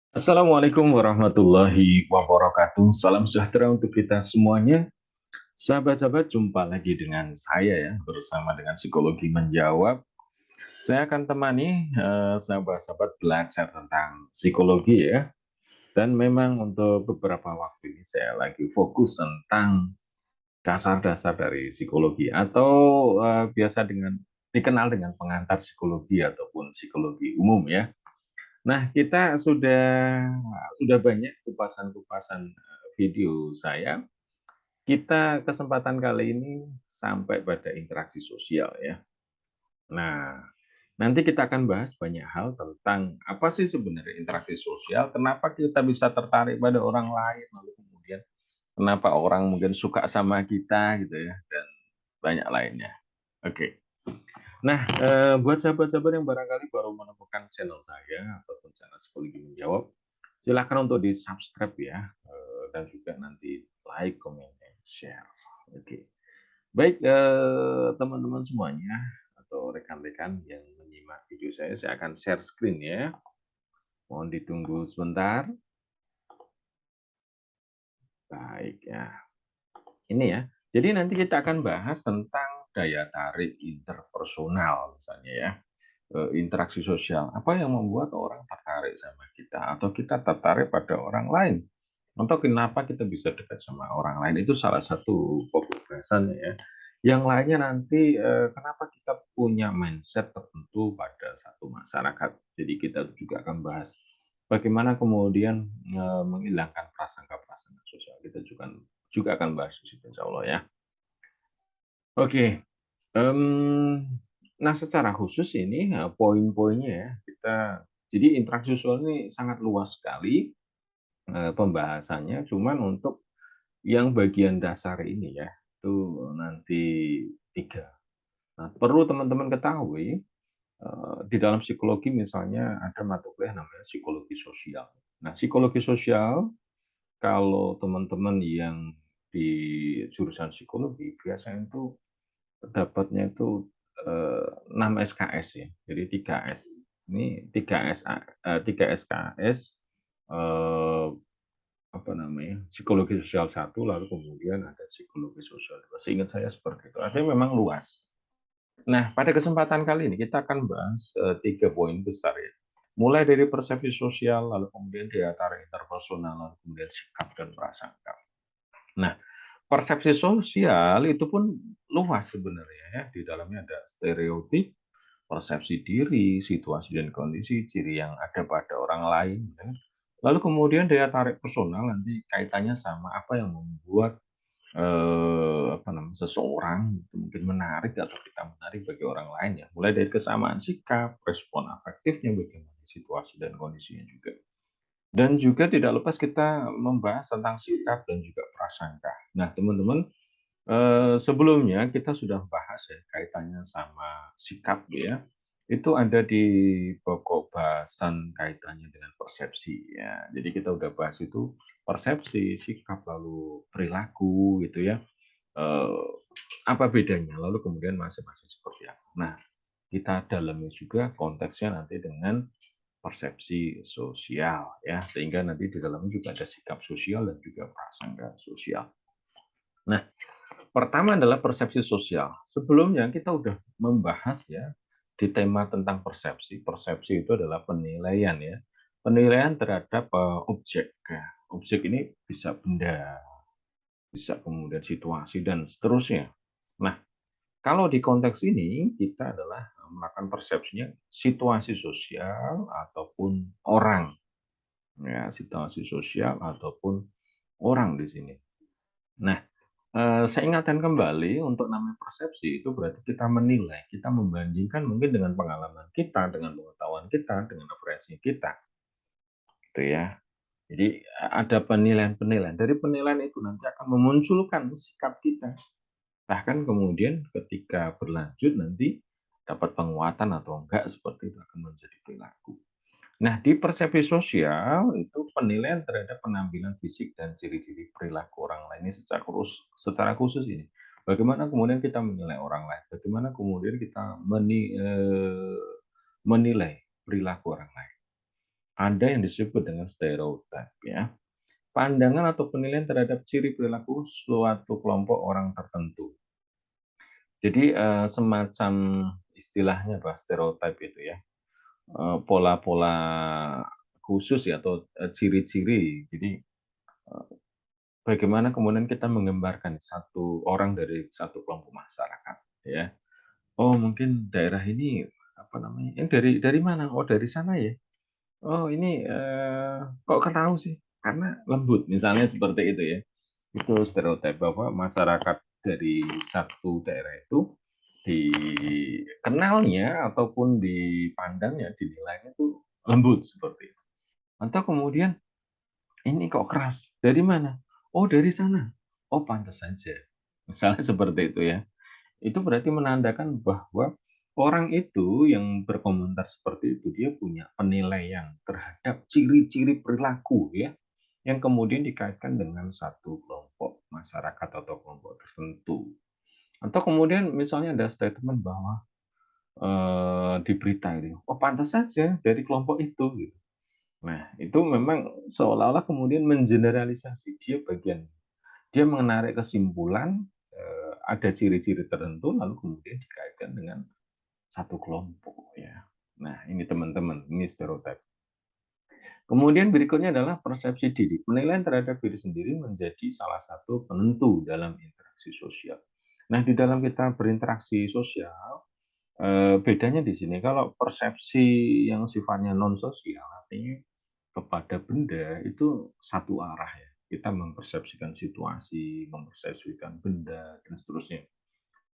Assalamualaikum warahmatullahi wabarakatuh. Salam sejahtera untuk kita semuanya. Sahabat-sahabat, jumpa lagi dengan saya ya, bersama dengan Psikologi Menjawab. Saya akan temani sahabat-sahabat belajar tentang psikologi ya. Dan memang untuk beberapa waktu ini saya lagi fokus tentang dasar-dasar dari psikologi atau biasa dikenal dengan pengantar psikologi ataupun psikologi umum ya. Nah, kita sudah banyak kupasan-kupasan video saya. Kita kesempatan kali ini sampai pada interaksi sosial ya. Nah, nanti kita akan bahas banyak hal tentang apa sih sebenarnya interaksi sosial, kenapa kita bisa tertarik pada orang lain, lalu kemudian kenapa orang mungkin suka sama kita gitu ya, dan banyak lainnya. Oke. Nah, buat sahabat-sahabat yang barangkali baru menemukan channel saya ataupun channel Psikologi Menjawab, silakan untuk di-subscribe ya, dan juga nanti like, comment, and share. Oke. Baik, teman-teman semuanya atau rekan-rekan yang menyimak video saya akan share screen ya. Mohon ditunggu sebentar. Baik ya. Ini ya. Jadi nanti kita akan bahas tentang daya tarik interpersonal misalnya ya. Interaksi sosial. Apa yang membuat orang tertarik sama kita atau kita tertarik pada orang lain? Atau kenapa kita bisa dekat sama orang lain? Itu salah satu pokok bahasannya ya. Yang lainnya nanti kenapa kita punya mindset tertentu pada satu masyarakat. Jadi kita juga akan bahas bagaimana kemudian menghilangkan prasangka-prasangka sosial. Kita juga akan bahas di situ insya Allah ya. Oke, nah secara khusus ini, poin-poinnya ya, jadi interaksi sosial ini sangat luas sekali, pembahasannya, cuman untuk yang bagian dasar ini ya, itu nanti 3. Nah, perlu teman-teman ketahui, di dalam psikologi misalnya ada mata kuliah namanya psikologi sosial. Nah, psikologi sosial kalau teman-teman yang di jurusan psikologi biasanya itu dapatnya itu, 6 SKS ya, jadi 3 S. Ini 3 SKS, eee, apa namanya, psikologi sosial satu, lalu kemudian ada psikologi sosial 2. Seingat saya seperti itu, artinya memang luas. Nah, pada kesempatan kali ini kita akan bahas, 3 poin besar ya. Mulai dari persepsi sosial, lalu kemudian daya tarik interpersonal, lalu kemudian sikap dan prasangka. Nah, persepsi sosial itu pun luas sebenarnya ya, di dalamnya ada stereotip, persepsi diri, situasi dan kondisi, ciri yang ada pada orang lain, ya. Lalu kemudian daya tarik personal nanti kaitannya sama apa yang membuat, apa namanya, seseorang itu mungkin menarik atau kita menarik bagi orang lain ya, mulai dari kesamaan sikap, respon afektifnya, bagaimana situasi dan kondisinya juga. Dan juga tidak lepas kita membahas tentang sikap dan juga prasangka. Nah, teman-teman, sebelumnya kita sudah bahas ya kaitannya sama sikap ya, itu ada di pokok bahasan kaitannya dengan persepsi ya. Jadi kita udah bahas itu persepsi, sikap, lalu perilaku gitu ya, eee, apa bedanya, lalu kemudian masing-masing seperti apa. Nah, kita dalami juga konteksnya nanti dengan persepsi sosial ya, sehingga nanti di dalamnya juga ada sikap sosial dan juga prasangka sosial. Nah, pertama adalah persepsi sosial. Sebelumnya kita udah membahas ya di tema tentang persepsi. Persepsi itu adalah penilaian ya. Penilaian terhadap objek ya. Objek ini bisa benda, bisa kemudian situasi dan seterusnya. Nah, kalau di konteks ini kita adalah melakukan persepsinya situasi sosial ataupun orang ya, situasi sosial ataupun orang di sini. Nah, saya ingatkan kembali untuk namanya persepsi itu berarti kita menilai, kita membandingkan mungkin dengan pengalaman kita, dengan pengetahuan kita, dengan referensi kita, gitu ya. Jadi ada penilaian-penilaian. Dari penilaian itu nanti akan memunculkan sikap kita. Bahkan kemudian ketika berlanjut nanti dapat penguatan atau enggak seperti itu akan menjadi perilaku. Nah, di persepsi sosial itu penilaian terhadap penampilan fisik dan ciri-ciri perilaku orang lain ini secara khusus ini. Bagaimana kemudian kita menilai orang lain? Bagaimana kemudian kita menilai perilaku orang lain? Ada yang disebut dengan stereotip ya, pandangan atau penilaian terhadap ciri perilaku suatu kelompok orang tertentu. Jadi, semacam istilahnya apa, stereotip itu ya, pola-pola khusus ya atau, ciri-ciri. Jadi, bagaimana kemudian kita menggambarkan satu orang dari satu kelompok masyarakat ya. Oh mungkin daerah ini, apa namanya, ini dari mana? Oh dari sana ya? Oh ini, kok tahu sih? Karena lembut, misalnya seperti itu ya. Itu stereotip bahwa masyarakat dari satu daerah itu dikenalnya ataupun dipandangnya, dinilainya itu lembut seperti itu. Atau kemudian, "Ini kok keras, dari mana?" "Oh dari sana." "Oh pantes saja." Misalnya seperti itu ya. Itu berarti menandakan bahwa orang itu yang berkomentar seperti itu, dia punya penilaian terhadap ciri-ciri perilaku ya, yang kemudian dikaitkan dengan satu kelompok masyarakat atau kelompok tertentu. Atau kemudian misalnya ada statement bahwa, di berita itu, "Oh pantas saja dari kelompok itu," gitu. Nah, itu memang seolah-olah kemudian mengeneralisasi, dia menarik kesimpulan, ada ciri-ciri tertentu lalu kemudian dikaitkan dengan satu kelompok ya. Nah, ini teman-teman, ini stereotip. Kemudian berikutnya adalah persepsi diri. Penilaian terhadap diri sendiri menjadi salah satu penentu dalam interaksi sosial. Nah, di dalam kita berinteraksi sosial, bedanya di sini, kalau persepsi yang sifatnya non sosial, artinya kepada benda itu satu arah ya. Kita mempersepsikan situasi, mempersepsikan benda, dan seterusnya.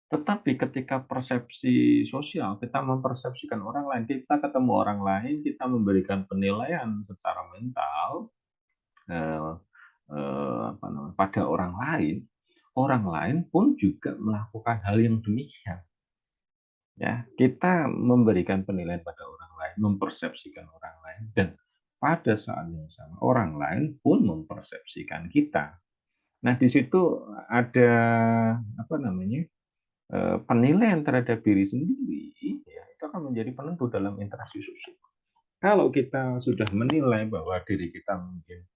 Tetapi ketika persepsi sosial, kita mempersepsikan orang lain, kita ketemu orang lain, kita memberikan penilaian secara mental, eee apa namanya, pada orang lain pun juga melakukan hal yang demikian, ya. Kita memberikan penilaian pada orang lain, mempersepsikan orang lain, dan pada saat yang sama orang lain pun mempersepsikan kita. Nah, di situ ada, apa namanya, penilaian terhadap diri sendiri, ya, itu akan menjadi penentu dalam interaksi sosial. Kalau kita sudah menilai bahwa diri kita mungkin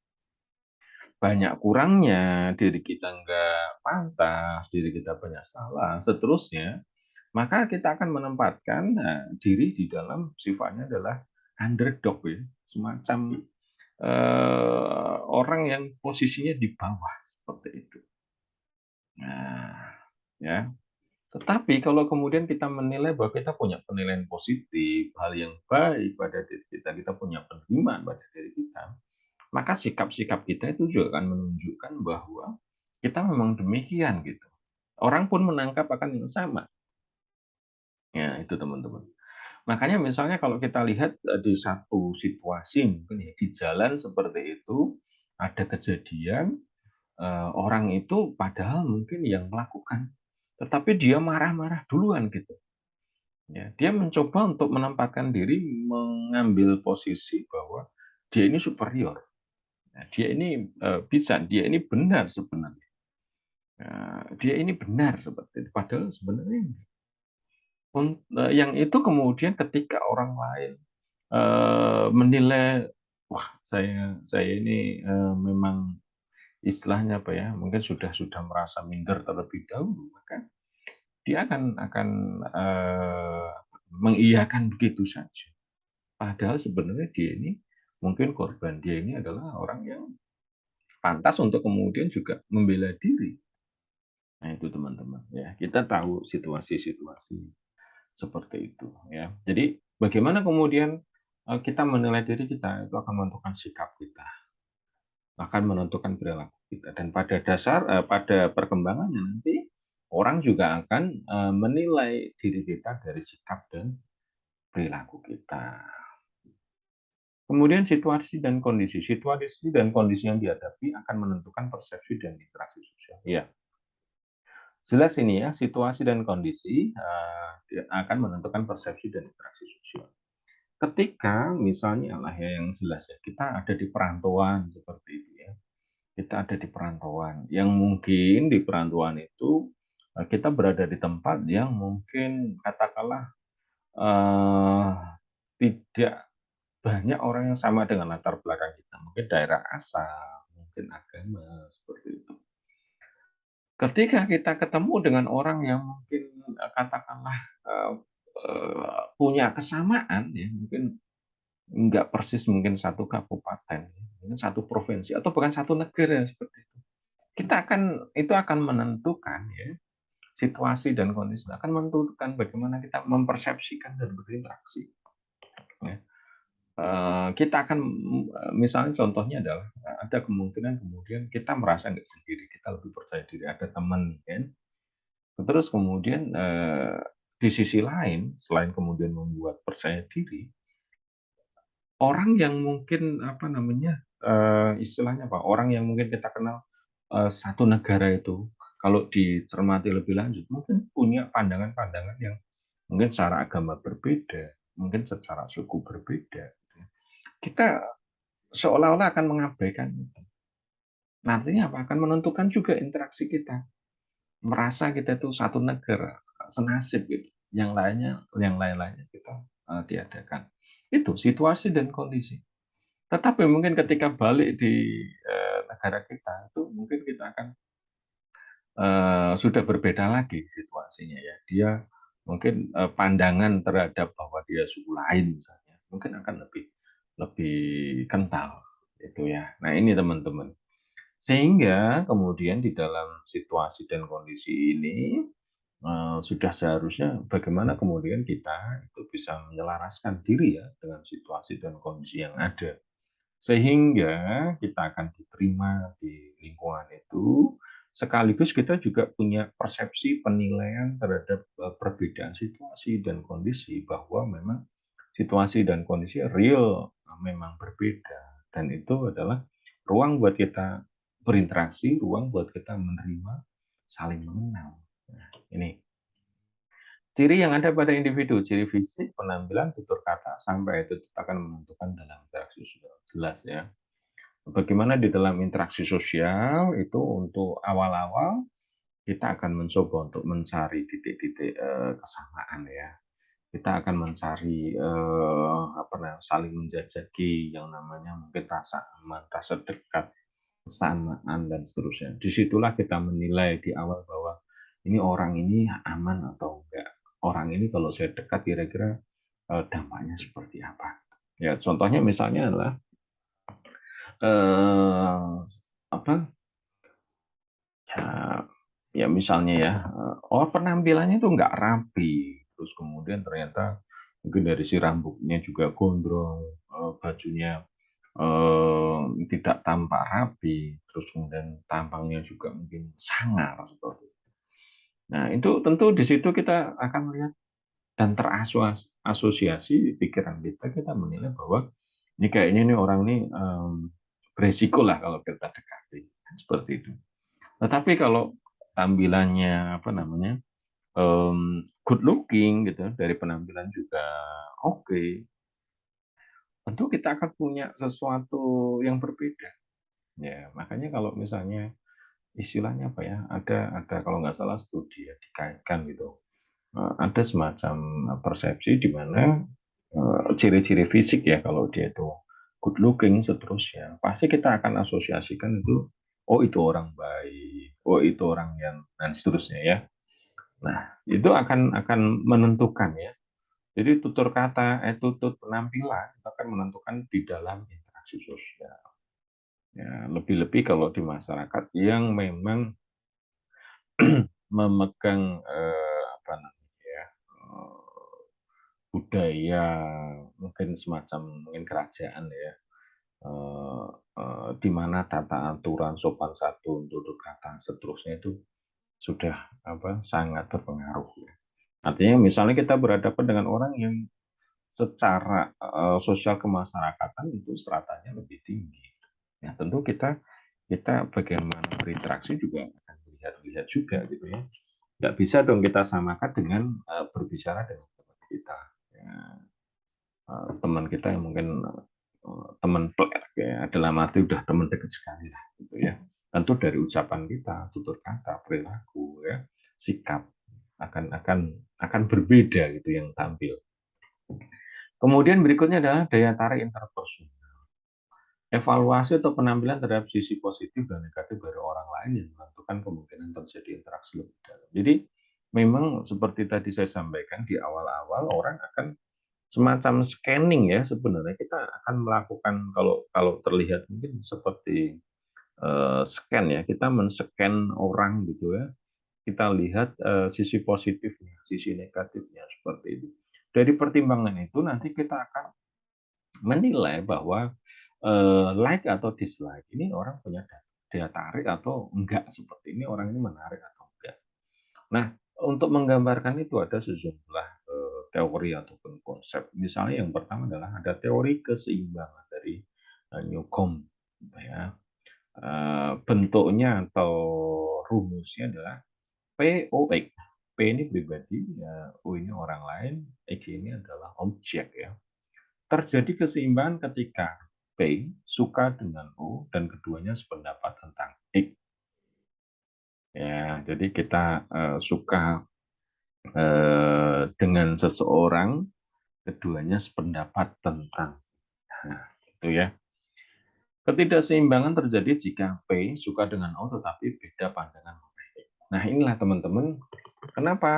banyak kurangnya, diri kita nggak pantas, diri kita banyak salah, seterusnya, maka kita akan menempatkan, diri di dalam sifatnya adalah underdog ya, semacam, orang yang posisinya di bawah, seperti itu. Nah, ya. Tetapi kalau kemudian kita menilai bahwa kita punya penilaian positif, hal yang baik pada diri kita punya penerimaan pada diri kita, maka sikap-sikap kita itu juga akan menunjukkan bahwa kita memang demikian gitu. Orang pun menangkap akan yang sama. Ya, itu teman-teman. Makanya misalnya kalau kita lihat, di satu situasi mungkin ya, di jalan seperti itu, ada kejadian, orang itu padahal mungkin yang melakukan, tetapi dia marah-marah duluan gitu. Ya, dia mencoba untuk menempatkan diri, mengambil posisi bahwa dia ini superior, nah, dia ini, bisa, dia ini benar sebenarnya, dia ini benar seperti itu, padahal sebenarnya yang itu kemudian ketika orang lain, menilai, wah saya ini, memang istilahnya apa ya, mungkin sudah merasa minder terlebih dahulu, maka dia akan, mengiyakan begitu saja. Padahal sebenarnya dia ini, mungkin korban dia ini adalah orang yang pantas untuk kemudian juga membela diri. Nah itu teman-teman ya, kita tahu situasi-situasi seperti itu ya. Jadi bagaimana kemudian, kita menilai diri kita, itu akan menentukan sikap kita, akan menentukan perilaku kita, dan pada perkembangannya nanti, orang juga akan, menilai diri kita dari sikap dan perilaku kita. Kemudian situasi dan kondisi yang dihadapi akan menentukan persepsi dan interaksi sosial. Iya, jelas ini ya, situasi dan kondisi, akan menentukan persepsi dan interaksi sosial. Ketika misalnya lah ya, yang jelas ya, kita ada di perantauan seperti itu ya, kita ada di perantauan, yang mungkin di perantauan itu, kita berada di tempat yang mungkin katakanlah, eee, tidak banyak orang yang sama dengan latar belakang kita, mungkin daerah asal, mungkin agama, seperti itu. Ketika kita ketemu dengan orang yang mungkin, katakanlah, eee punya kesamaan ya, mungkin nggak persis mungkin satu kabupaten, mungkin satu provinsi atau bahkan satu negara seperti itu. Itu akan menentukan ya, situasi dan kondisi akan menentukan bagaimana kita mempersepsikan dan berinteraksi, ya. Kita akan, misalnya contohnya adalah, ada kemungkinan kemudian kita merasa nggak sendiri, kita lebih percaya diri, ada teman kan, terus kemudian, di sisi lain, selain kemudian membuat percaya diri, orang yang mungkin, apa namanya, istilahnya apa, orang yang mungkin kita kenal, satu negara itu, kalau dicermati lebih lanjut, mungkin punya pandangan-pandangan yang mungkin secara agama berbeda, mungkin secara suku berbeda, gitu ya. Kita seolah-olah akan mengabaikan itu. Nah, artinya apa? Akan menentukan juga interaksi kita. Merasa kita itu satu negara, senasib gitu. Yang lain-lainnya kita, tiadakan. Itu situasi dan kondisi. Tetapi mungkin ketika balik di, negara kita, itu mungkin kita akan, sudah berbeda lagi situasinya ya. Dia mungkin, pandangan terhadap bahwa dia suku lain misalnya, mungkin akan lebih lebih kental, itu ya. Nah ini teman-teman. Sehingga kemudian di dalam situasi dan kondisi ini, sudah seharusnya bagaimana kemudian kita itu bisa menyelaraskan diri ya dengan situasi dan kondisi yang ada. Sehingga kita akan diterima di lingkungan itu, sekaligus kita juga punya persepsi penilaian terhadap, perbedaan situasi dan kondisi bahwa memang situasi dan kondisi real, memang berbeda dan itu adalah ruang buat kita berinteraksi, ruang buat kita menerima, saling mengenal. Nah, ini ciri yang ada pada individu, ciri fisik, penampilan, tutur kata, sampai attitude akan menentukan dalam interaksi sosial. Jelas ya. Bagaimana di dalam interaksi sosial itu untuk awal-awal kita akan mencoba untuk mencari titik-titik, kesamaan ya. Kita akan mencari, apa namanya, saling menjajaki yang namanya mungkin rasa aman, rasa dekat, kesamaan dan seterusnya. Disitulah kita menilai di awal bahwa ini orang ini aman atau enggak. Orang ini kalau saya dekat kira-kira, dampaknya seperti apa. Ya contohnya misalnya adalah, apa, ya ya misalnya ya, oh penampilannya itu nggak rapi, terus kemudian ternyata mungkin dari si rambutnya juga gondrong, bajunya, tidak tampak rapi, terus kemudian tampangnya juga mungkin sangar seperti itu. Nah itu tentu di situ kita akan melihat dan terasosiasi pikiran kita menilai bahwa ini kayaknya ini orang ini, beresiko lah kalau kita dekati, seperti itu. Tetapi kalau tampilannya, apa namanya, good looking gitu, dari penampilan juga oke, tentu kita akan punya sesuatu yang berbeda. Ya, makanya kalau misalnya istilahnya apa ya, ada kalau nggak salah studi ya, dikaitkan gitu, ada semacam, persepsi di mana, ciri-ciri fisik ya, kalau dia itu good looking seterusnya, pasti kita akan asosiasikan itu, oh itu orang baik, oh itu orang yang dan seterusnya ya. Nah, itu akan menentukan ya. Jadi tutur kata, tutur penampilan itu akan menentukan di dalam interaksi sosial. Ya, lebih-lebih kalau di masyarakat yang memang memegang, apa namanya ya, budaya mungkin semacam mungkin kerajaan ya, eee eee, di mana tata aturan sopan santun, tutur kata, seterusnya itu sudah apa, sangat berpengaruh ya. Artinya misalnya kita berhadapan dengan orang yang secara, sosial kemasyarakatan itu stratanya lebih tinggi. Ya tentu kita kita bagaimana berinteraksi juga akan dilihat-lihat juga gitu ya. Nggak bisa dong kita samakan dengan, berbicara dengan teman kita, ya, teman kita yang mungkin, teman plek ya, dalam arti udah teman dekat sekali lah gitu ya. Tentu dari ucapan kita, tutur kata, perilaku ya, sikap akan berbeda gitu yang tampil. Kemudian berikutnya adalah daya tarik interpersonal. Evaluasi atau penampilan terhadap sisi positif dan negatif dari orang lain yang menentukan kemungkinan terjadi interaksi lebih dalam. Jadi memang seperti tadi saya sampaikan di awal-awal orang akan semacam scanning ya sebenarnya kita akan melakukan kalau kalau terlihat mungkin seperti scan ya kita men-scan orang gitu ya kita lihat sisi positifnya, sisi negatifnya seperti itu. Dari pertimbangan itu nanti kita akan menilai bahwa like atau dislike ini orang punya daya tarik atau enggak seperti ini orang ini menarik atau enggak. Nah, untuk menggambarkan itu ada sejumlah teori ataupun konsep. Misalnya yang pertama adalah ada teori keseimbangan dari Newcomb, ya. Bentuknya atau rumusnya adalah POX. P ini pribadi, ya, O ini orang lain, X ini adalah objek ya. Terjadi keseimbangan ketika P suka dengan O dan keduanya sependapat tentang X. Ya, jadi kita suka dengan seseorang, keduanya sependapat tentang. Nah, itu ya. Ketidakseimbangan terjadi jika P suka dengan O tetapi beda pandangan mengenai X. Nah, inilah teman-teman, kenapa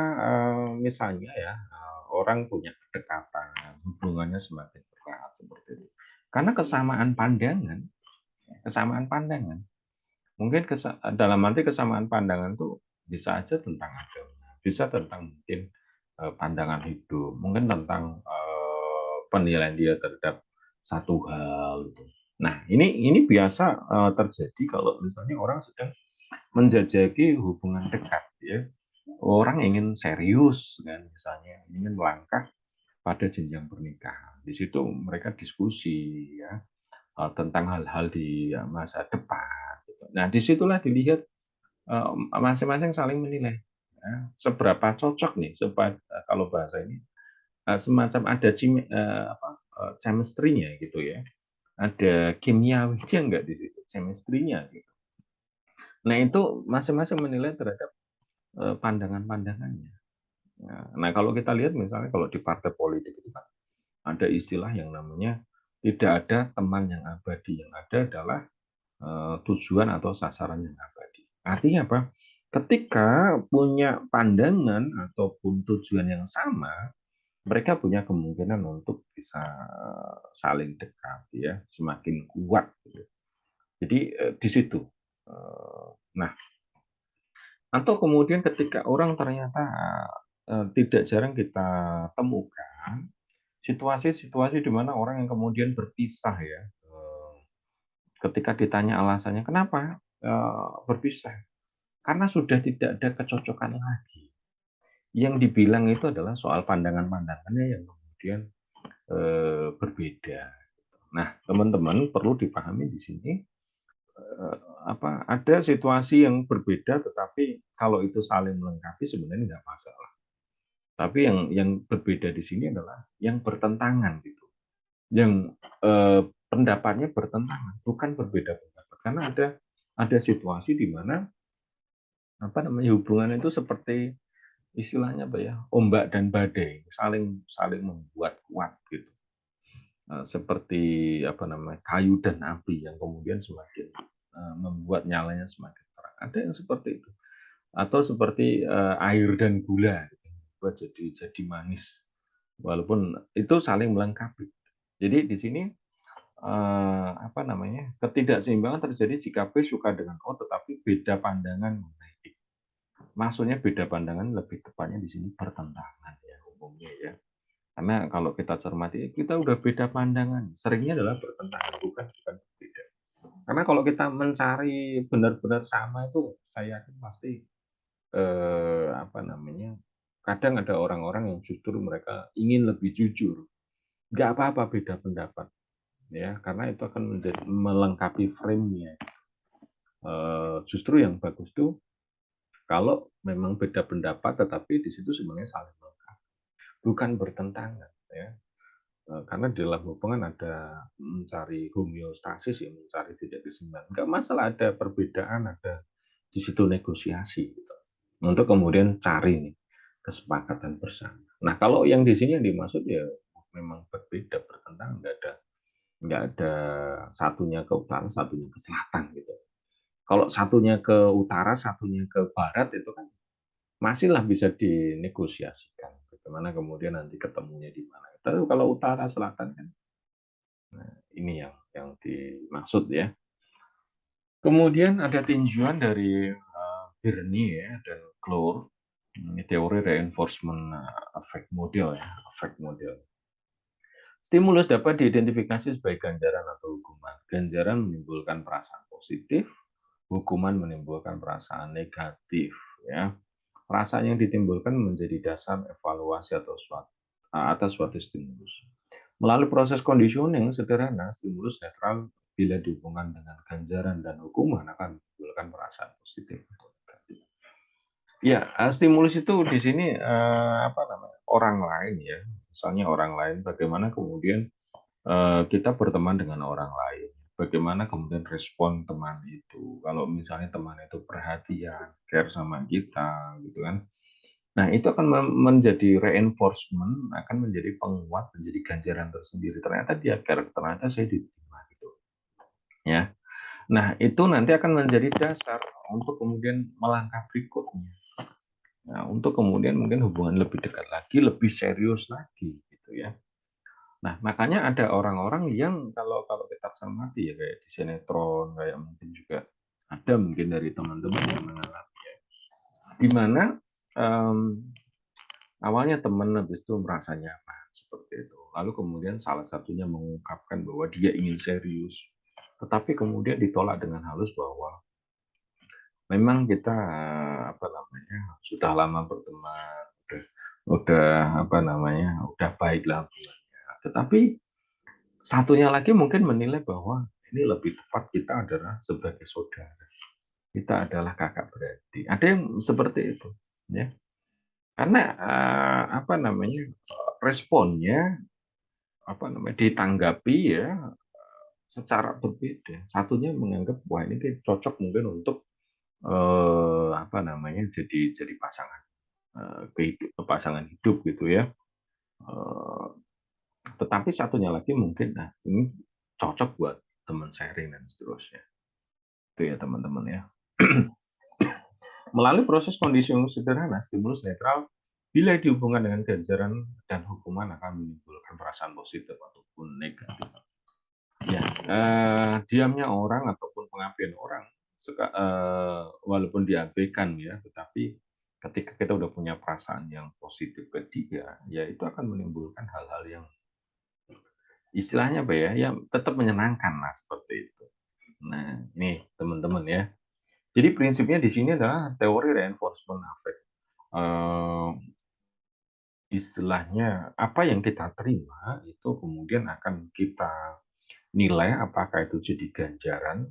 misalnya ya orang punya kedekatan, hubungannya semakin erat seperti itu. Karena kesamaan pandangan. Mungkin dalam arti kesamaan pandangan itu bisa aja tentang agama, bisa tentang mungkin pandangan hidup, mungkin tentang penilaian dia terhadap satu hal itu. Nah, ini biasa terjadi kalau misalnya orang sedang menjajaki hubungan dekat ya. Orang ingin serius kan misalnya, ingin melangkah pada jenjang pernikahan. Di situ mereka diskusi ya tentang hal-hal di masa depan. Gitu. Nah, disitulah dilihat masing-masing saling menilai ya, seberapa cocok nih, kalau bahasa ini semacam ada chemistry-nya gitu ya, ada kimiawinya enggak di situ, chemistry-nya gitu. Nah, itu masing-masing menilai terhadap pandangan-pandangannya. Nah, kalau kita lihat misalnya kalau di partai politik itu kan ada istilah yang namanya tidak ada teman yang abadi, yang ada adalah tujuan atau sasaran yang abadi. Artinya apa? Ketika punya pandangan ataupun tujuan yang sama, mereka punya kemungkinan untuk bisa saling dekat, ya, semakin kuat. Gitu. Jadi di situ. Nah, atau kemudian ketika orang ternyata tidak jarang kita temukan situasi-situasi di mana orang yang kemudian berpisah ya, ketika ditanya alasannya kenapa berpisah, karena sudah tidak ada kecocokan lagi. Yang dibilang itu adalah soal pandangan-pandangannya yang kemudian berbeda. Nah, teman-teman perlu dipahami di sini ada situasi yang berbeda, tetapi kalau itu saling melengkapi sebenarnya nggak masalah. Tapi yang berbeda di sini adalah yang bertentangan gitu, yang pendapatnya bertentangan, bukan berbeda pendapat. Karena ada situasi di mana hubungan itu seperti istilahnya apa ya, ombak dan badai, saling saling membuat kuat gitu. Seperti kayu dan api yang kemudian semakin membuat nyalanya semakin terang. Ada yang seperti itu. Atau seperti air dan gula gitu, buat jadi manis. Walaupun itu saling melengkapi. Jadi di sini ketidakseimbangan terjadi jika P suka dengan O tetapi beda pandangan mengenai X. Maksudnya beda pandangan lebih tepatnya di sini bertentangan ya umumnya ya. Karena kalau kita cermati, kita udah beda pandangan. Seringnya adalah bertentangan, bukan berbeda. Karena kalau kita mencari benar-benar sama itu, saya yakin pasti kadang ada orang-orang yang justru mereka ingin lebih jujur. Nggak apa-apa beda pendapat, ya, karena itu akan menjadi melengkapi frame-nya. Justru yang bagus tuh kalau memang beda pendapat, tetapi di situ sebenarnya saling melengkapi, bukan bertentangan, ya. Karena di dalam hubungan ada mencari homeostasis ya, mencari titik keseimbangan. Nggak masalah ada perbedaan, ada di situ negosiasi gitu. Untuk kemudian cari nih kesepakatan bersama. Nah, kalau yang di sini yang dimaksud ya memang berbeda, bertentangan, nggak ada satunya ke utara, satunya ke selatan gitu. Kalau satunya ke utara, satunya ke barat itu kan masihlah bisa dinegosiasikan. Bagaimana kemudian nanti ketemunya di mana. Tapi kalau utara selatan kan, nah ini yang dimaksud ya. Kemudian ada tinjuan dari Birney ya dan Clore. Ini teori reinforcement effect model ya, effect model. Stimulus dapat diidentifikasi sebagai ganjaran atau hukuman. Ganjaran menimbulkan perasaan positif, hukuman menimbulkan perasaan negatif. Ya, perasaan yang ditimbulkan menjadi dasar evaluasi atas suatu stimulus. Melalui proses conditioning sederhana, stimulus netral bila dihubungkan dengan ganjaran dan hukuman akan menimbulkan perasaan positif atau negatif. Ya, stimulus itu di sini apa namanya orang lain ya, misalnya orang lain, bagaimana kemudian kita berteman dengan orang lain. Bagaimana kemudian respon teman itu. Kalau misalnya teman itu perhatian, care sama kita, gitu kan. Nah, itu akan menjadi reinforcement, akan menjadi penguat, menjadi ganjaran tersendiri. Ternyata dia care, ternyata saya diterima gitu. Ya. Nah, itu nanti akan menjadi dasar untuk kemudian melangkah berikutnya. Nah, untuk kemudian mungkin hubungan lebih dekat lagi, lebih serius lagi gitu ya. Nah, makanya ada orang-orang yang kalau kalau kita cermati ya kayak di sinetron, kayak mungkin juga ada mungkin dari teman-teman yang mengalami ya, di mana awalnya teman habis itu merasa nyaman seperti itu. Lalu kemudian salah satunya mengungkapkan bahwa dia ingin serius, tetapi kemudian ditolak dengan halus bahwa memang kita apa namanya sudah lama berteman, udah apa namanya udah baiklah hubungannya. Tetapi satunya lagi mungkin menilai bahwa ini lebih tepat kita adalah sebagai saudara. Kita adalah kakak beradik. Ada yang seperti itu, ya. Karena apa namanya responnya apa namanya ditanggapi ya secara berbeda. Satunya menganggap wah ini cocok mungkin untuk apa namanya jadi pasangan pasangan hidup gitu ya. Eh, tetapi satunya lagi mungkin nah ini cocok buat teman sharing dan seterusnya. Itu ya teman-teman ya. Melalui proses kondisi yang sederhana, stimulus netral bila dihubungkan dengan ganjaran dan hukuman akan menimbulkan perasaan positif ataupun negatif. Ya, diamnya orang ataupun pengabdian orang, walaupun diabaikan ya, tetapi ketika kita udah punya perasaan yang positif ke dia, ya itu akan menimbulkan hal-hal yang istilahnya apa ya, yang tetap menyenangkan lah seperti itu. Nah, ini teman-teman ya. Jadi prinsipnya di sini adalah teori reinforcement effect. Eh, istilahnya apa yang kita terima itu kemudian akan kita nilai apakah itu jadi ganjaran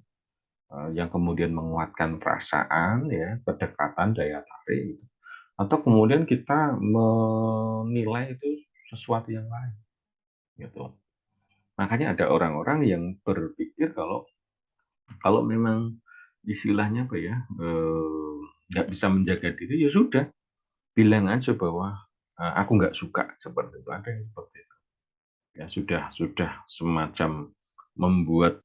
yang kemudian menguatkan perasaan ya kedekatan daya tarik gitu. Atau kemudian kita menilai itu sesuatu yang lain gitu. Makanya ada orang-orang yang berpikir kalau memang istilahnya apa ya nggak bisa menjaga diri ya sudah bilang aja bahwa aku nggak suka seperti itu. Ada yang seperti itu. Ya sudah semacam membuat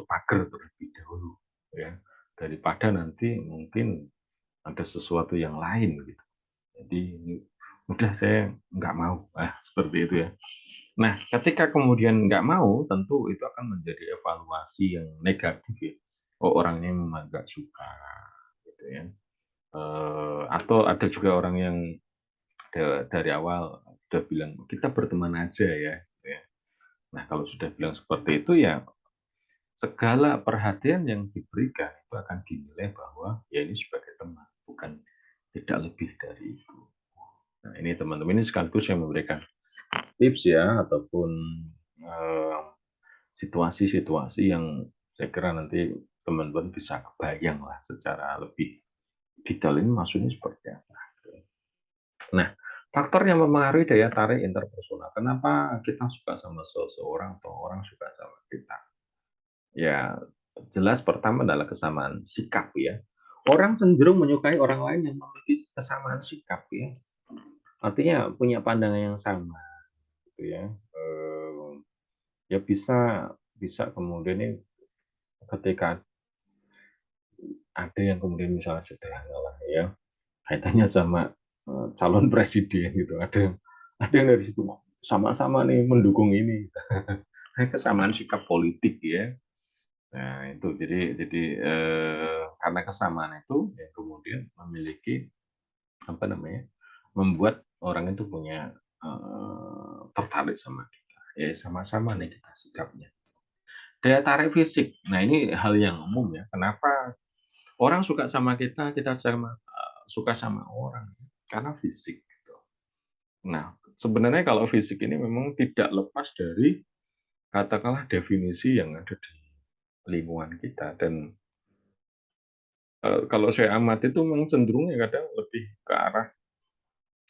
pagar terlebih dahulu ya daripada nanti mungkin ada sesuatu yang lain gitu. Jadi udah saya nggak mau seperti itu ya. Nah ketika kemudian nggak mau tentu itu akan menjadi evaluasi yang negatif ya. Oh orangnya memang nggak suka gitu ya. Atau ada juga orang yang dari awal sudah bilang kita berteman aja ya. Gitu ya. Nah kalau sudah bilang seperti itu ya segala perhatian yang diberikan itu akan dinilai bahwa ya ini sebagai teman, bukan tidak lebih dari itu. Nah ini teman-teman ini sekaligus yang memberikan tips ya ataupun eh, situasi-situasi yang saya kira nanti teman-teman bisa kebayang lah secara lebih detail ini maksudnya seperti apa. Nah, faktor yang mempengaruhi daya tarik interpersonal. Kenapa kita suka sama seseorang atau orang suka sama kita? Ya, jelas pertama adalah kesamaan sikap ya. Orang cenderung menyukai orang lain yang memiliki kesamaan sikap ya. Artinya punya pandangan yang sama. gitu ya, ya bisa bisa kemudian nih ketika ada yang kemudian misalnya sederhana lah ya, kaitannya sama, calon presiden gitu, ada yang dari situ, sama-sama nih mendukung ini, kesamaan sikap politik ya. Nah itu karena kesamaan itu ya kemudian memiliki apa namanya, membuat orang itu punya, tertarik sama kita, ya sama-sama nih kita sikapnya. Daya tarik fisik, nah ini hal yang umum ya, kenapa orang suka sama kita, kita suka sama orang, karena fisik gitu. Nah, sebenarnya kalau fisik ini memang tidak lepas dari katakanlah definisi yang ada di lingkungan kita dan, kalau saya amati itu memang cenderungnya kadang lebih ke arah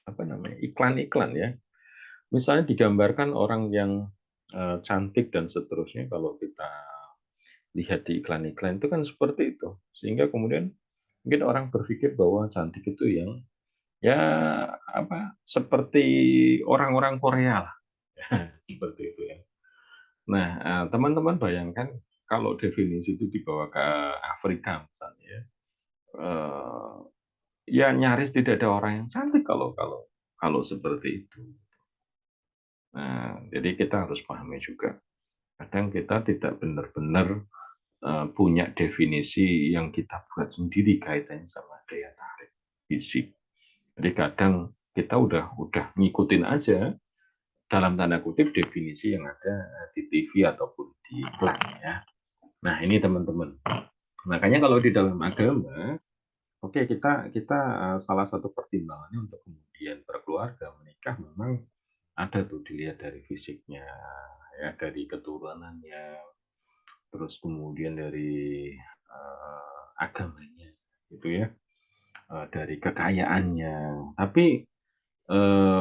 apa namanya, iklan-iklan ya. Misalnya digambarkan orang yang, cantik dan seterusnya kalau kita lihat di iklan-iklan itu kan seperti itu. Sehingga kemudian mungkin orang berpikir bahwa cantik itu yang, ya apa, seperti orang-orang Korea lah, seperti itu ya. Nah, teman-teman bayangkan kalau definisi itu dibawa ke Afrika misalnya ya, eee, ya nyaris tidak ada orang yang cantik kalau kalau kalau seperti itu. Nah, jadi kita harus pahami juga, kadang kita tidak benar-benar, punya definisi yang kita buat sendiri kaitannya sama daya tarik fisik. Jadi kadang kita udah ngikutin aja, dalam tanda kutip, definisi yang ada, di TV ataupun di iklan ya. Nah ini teman-teman, makanya kalau di dalam agama, oke kita kita, salah satu pertimbangannya untuk kemudian berkeluarga, menikah memang ada tuh dilihat dari fisiknya, ya dari keturunannya, terus kemudian dari, agamanya gitu ya, dari kekayaannya. Tapi,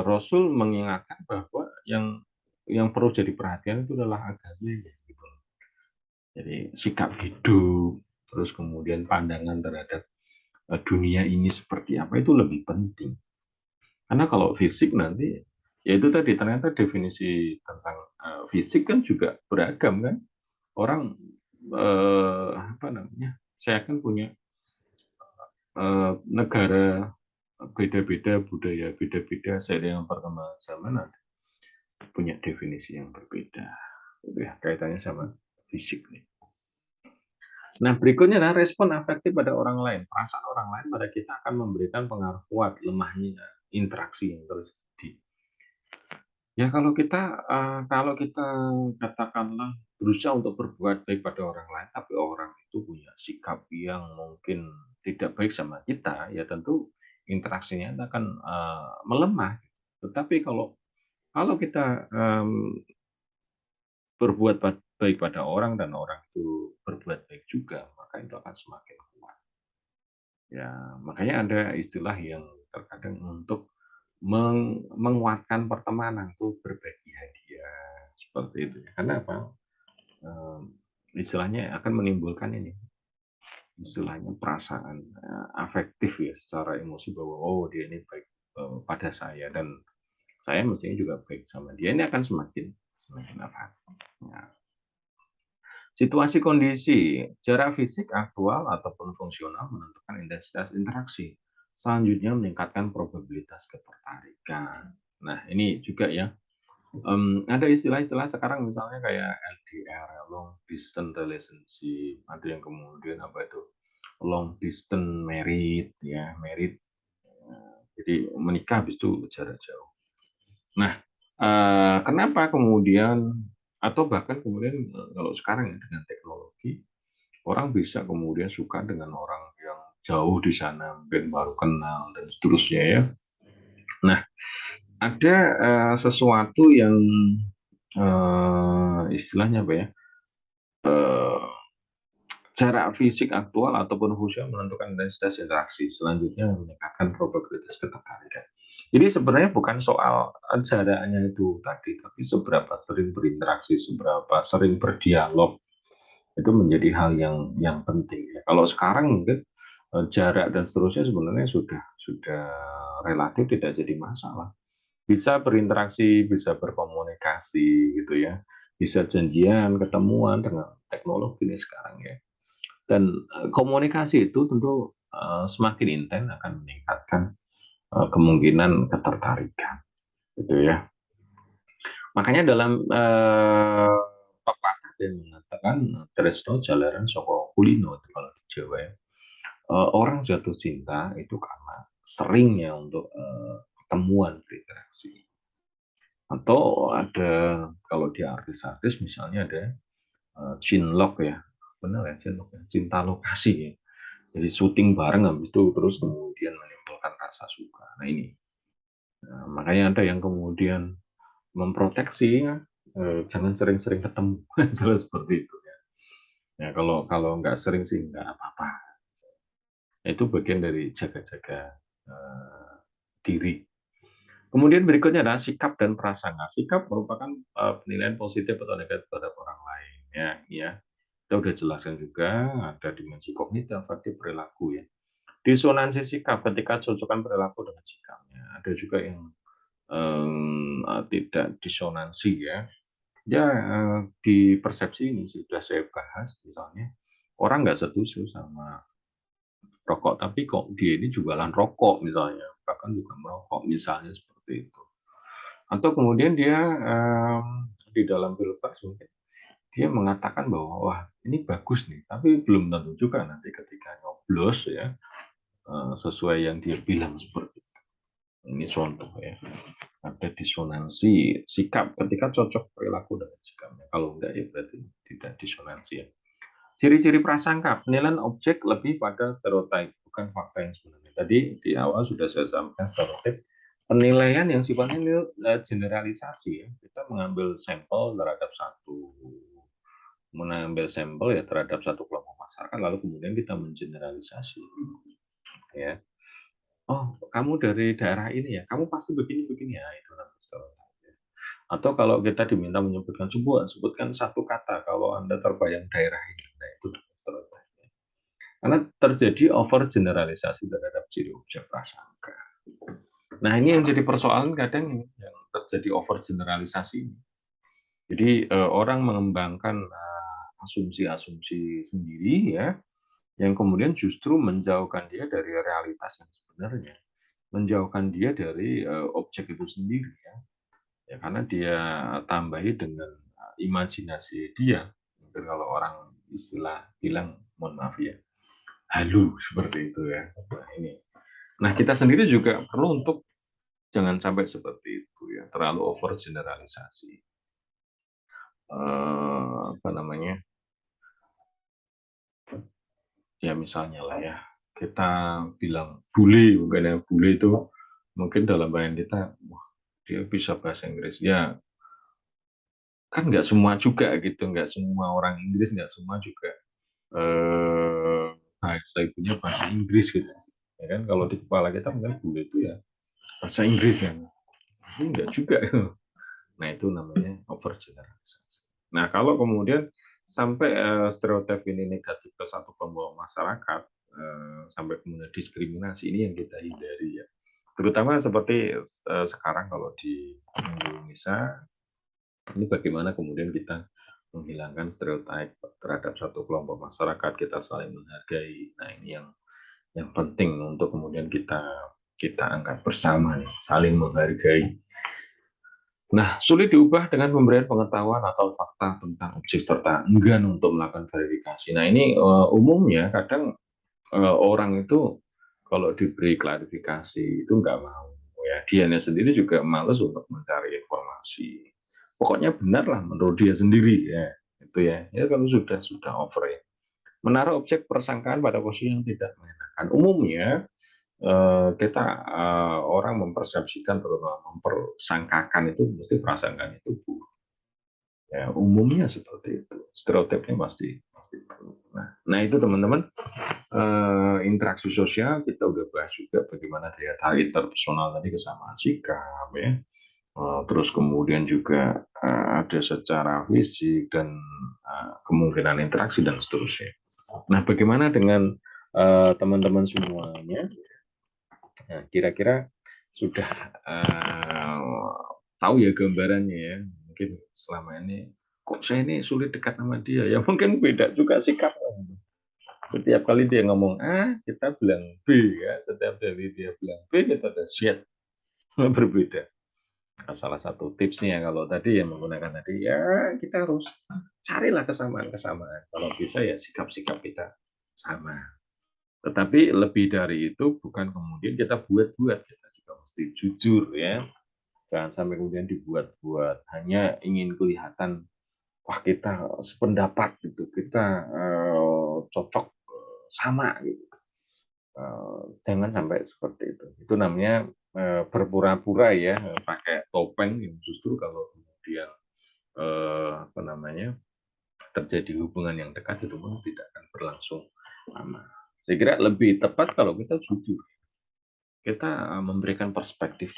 Rasul mengingatkan bahwa yang perlu jadi perhatian itu adalah agamanya gitu loh. Jadi sikap hidup, terus kemudian pandangan terhadap, dunia ini seperti apa itu lebih penting. Karena kalau fisik nanti, ya itu tadi ternyata definisi tentang, fisik kan juga beragam kan. Orang, apa namanya, saya kan punya, negara beda-beda, budaya beda-beda, seiring dengan perkembangan zaman nanti punya definisi yang berbeda. Itu ya kaitannya sama fisik nih. Nah, berikutnya adalah respon afektif pada orang lain. Perasaan orang lain pada kita akan memberikan pengaruh kuat lemahnya interaksi yang terjadi. Ya kalau kita katakanlah berusaha untuk berbuat baik pada orang lain, tapi orang itu punya sikap yang mungkin tidak baik sama kita, ya tentu interaksinya akan, melemah. Tetapi kalau kalau kita, berbuat baik pada orang dan orang itu berbuat baik juga, maka itu akan semakin kuat. Ya, makanya ada istilah yang terkadang untuk menguatkan pertemanan tuh berbagi hadiah, seperti itu ya. Karena apa, istilahnya akan menimbulkan ini, istilahnya perasaan, afektif ya secara emosi bahwa, "Oh dia ini baik, pada saya dan saya mestinya juga baik sama dia." Ini akan semakin semakin erat. Nah, situasi kondisi, jarak fisik aktual ataupun fungsional menentukan intensitas interaksi. Selanjutnya meningkatkan probabilitas ketertarikan. Nah, ini juga ya, ada istilah-istilah sekarang misalnya kayak LDR, long distance relationship, ada yang kemudian apa itu, long distance married ya, married, jadi menikah habis itu jarak jauh. Nah, kenapa kemudian atau bahkan kemudian, kalau sekarang ya dengan teknologi, orang bisa kemudian suka dengan orang yang jauh di sana, mungkin baru kenal dan seterusnya ya. Nah, ada, sesuatu yang, istilahnya apa ya, eee, jarak fisik aktual ataupun fungsional menentukan intensitas interaksi, selanjutnya meningkatkan probabilitas ketertarikan. Jadi sebenarnya bukan soal, jaraknya itu tadi, tapi seberapa sering berinteraksi, seberapa sering berdialog. Itu menjadi hal yang penting ya. Kalau sekarang mungkin, jarak dan seterusnya sebenarnya sudah relatif tidak jadi masalah. bisa berinteraksi, bisa berkomunikasi gitu ya, bisa janjian, ketemuan dengan teknologi ini sekarang ya. Dan komunikasi itu tentu semakin intens akan meningkatkan kemungkinan ketertarikan gitu ya. Makanya dalam pepatah yang mengatakan tresno jalaran saka kulino kalau di Jawa ya. Orang jatuh cinta itu karena seringnya untuk ketemuan berinteraksi. Atau ada kalau di artis-artis misalnya ada cinlok ya, benar ya cinlok ya, cinta lokasi ya. Jadi syuting bareng habis itu terus kemudian menimbulkan rasa suka. Nah ini, makanya ada yang kemudian memproteksi ya, jangan sering-sering ketemu, jelas seperti itu ya. Ya kalau kalau nggak sering sih nggak apa-apa. Itu bagian dari jaga-jaga diri. Kemudian berikutnya adalah sikap dan prasangka. Sikap merupakan penilaian positif atau negatif terhadap orang lain. Ya. Kita udah jelaskan juga ada dimensi kognitif, afektif, perilaku ya. Disonansi sikap ketika cocokan perilaku dengan sikapnya. Ada juga yang tidak disonansi ya. Ya di persepsi ini sudah saya bahas misalnya orang nggak setuju sama rokok tapi kok dia ini jualan rokok misalnya bahkan juga merokok misalnya seperti itu. Atau kemudian dia di dalam pilpres mungkin dia mengatakan bahwa wah ini bagus nih, tapi belum tentu juga nanti ketika nyoblos ya sesuai yang dia bilang seperti itu. Ini contoh ya, ada disonansi sikap ketika cocok perilaku dengan sikapnya. Kalau enggak ya berarti tidak disonansi ya. Ciri-ciri prasangka, penilaian objek lebih pada stereotip, bukan fakta yang sebenarnya. Tadi di awal sudah saya sampaikan stereotip, penilaian yang sifatnya generalisasi ya. Kita mengambil sampel ya terhadap satu kelompok masyarakat, lalu kemudian kita mengeneralisasi ya. Oh, kamu dari daerah ini ya, kamu pasti begini-begini ya, itu namanya stereotip. Atau kalau kita diminta menyebutkan sebuah, sebutkan satu kata kalau Anda terbayang daerah ini, nah itu stereotip. Karena terjadi over generalisasi terhadap ciri objek prasangka. Nah ini yang jadi persoalan kadang ini, yang terjadi over generalisasi ini. Jadi orang mengembangkan asumsi-asumsi sendiri ya, yang kemudian justru menjauhkan dia dari realitas yang sebenarnya, menjauhkan dia dari objek itu sendiri ya. Ya karena dia tambahi dengan imajinasi dia. Mungkin kalau orang istilah bilang, mohon maaf ya, halu seperti itu ya. Nah ini. Nah kita sendiri juga perlu untuk jangan sampai seperti itu ya, terlalu over generalisasi. Apa namanya? Ya misalnya lah ya, kita bilang bule, mungkin ya bule itu mungkin dalam bayangan kita, wah dia bisa bahasa Inggris. Ya kan nggak semua juga gitu, nggak semua orang Inggris, nggak semua juga bahasa ibunya bahasa Inggris gitu. Ya kan kalau di kepala kita mungkin bule itu ya bahasa Inggris kan, tapi nggak juga. Nah itu namanya over generalisasi. Nah kalau kemudian sampai stereotip ini negatif ke satu kelompok masyarakat, sampai kemudian diskriminasi ini yang kita hindari ya. Terutama seperti sekarang kalau di Indonesia, ini bagaimana kemudian kita menghilangkan stereotip terhadap satu kelompok masyarakat, kita saling menghargai. Nah ini yang penting untuk kemudian kita kita angkat bersama nih, saling menghargai. Nah, sulit diubah dengan pemberian pengetahuan atau fakta tentang objek serta enggan untuk melakukan verifikasi. Nah, ini umumnya kadang orang itu kalau diberi klarifikasi itu nggak mau. Ya, dianya sendiri juga males untuk mencari informasi. Pokoknya benar lah menurut dia sendiri ya. Itu ya. Ya kalau sudah over ya. Menaruh objek persangkaan pada posisi yang tidak mengenakan. Umumnya kita orang mempersepsikan terutama mempersangkakan itu mesti prasangkaan itu buruk. Ya, umumnya seperti itu. Stereotipnya pasti pasti buruk. Nah itu teman-teman interaksi sosial kita udah bahas juga bagaimana daya tarik interpersonal tadi kesamaan sikap ya. Terus kemudian juga ada secara fisik dan kemungkinan interaksi dan seterusnya. Nah, bagaimana dengan teman-teman semuanya? Nah, kira-kira sudah tahu ya gambarannya ya. Mungkin selama ini kok saya ini sulit dekat sama dia ya, mungkin beda juga sikapnya. Setiap kali dia ngomong A, kita bilang B ya. Setiap kali dia bilang B, kita ada Z. Berbeda. Nah, salah satu tipsnya kalau tadi yang menggunakan tadi ya kita harus carilah kesamaan-kesamaan. Kalau bisa ya sikap-sikap kita sama. Tetapi lebih dari itu bukan kemudian kita buat-buat, kita juga mesti jujur ya. Jangan sampai kemudian dibuat-buat hanya ingin kelihatan wah kita sependapat gitu, kita cocok sama gitu. Jangan sampai seperti itu. Itu namanya berpura-pura ya, pakai topeng yang justru kalau kemudian apa namanya terjadi hubungan yang dekat itu pun tidak akan berlangsung lama. Saya kira lebih tepat kalau kita jujur, kita memberikan perspektif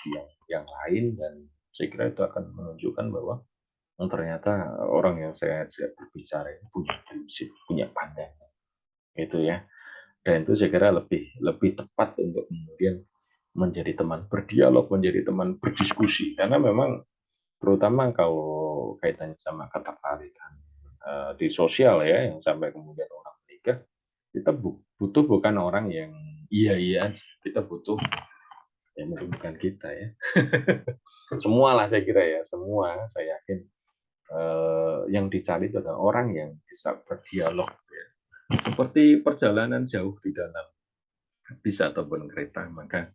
yang lain dan saya kira itu akan menunjukkan bahwa ternyata orang yang saya ajak berbicara ini punya prinsip, punya pandangan, itu ya. Dan itu saya kira lebih lebih tepat untuk kemudian menjadi teman berdialog, menjadi teman berdiskusi. Karena memang terutama kalau kaitannya sama ketertarikan di sosial ya, yang sampai kemudian orang menikah, kita butuh bukan orang yang iya-iya, kita butuh yang bukan kita ya. Semua lah saya kira ya, semua saya yakin yang dicari itu adalah orang yang bisa berdialog ya. Seperti perjalanan jauh di dalam bis ataupun kereta, maka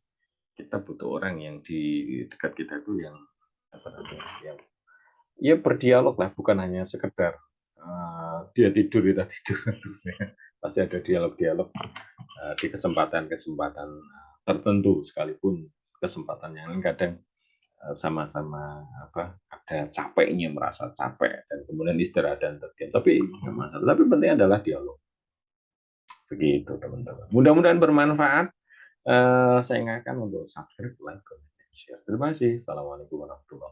kita butuh orang yang di dekat kita itu yang apa namanya, yang ya berdialog lah, bukan hanya sekedar dia tidur kita tidur terusnya. Pasti ada dialog-dialog di kesempatan-kesempatan tertentu, sekalipun kesempatan yang lain kadang sama-sama apa ada capeknya, merasa capek dan kemudian istirahat dan terdiam, tapi nggak masalah, tapi penting adalah dialog. Begitu teman-teman, mudah-mudahan bermanfaat. Saya ingatkan untuk subscribe, like, comment, dan share. Terima kasih. Assalamualaikum warahmatullahi wabarakatuh.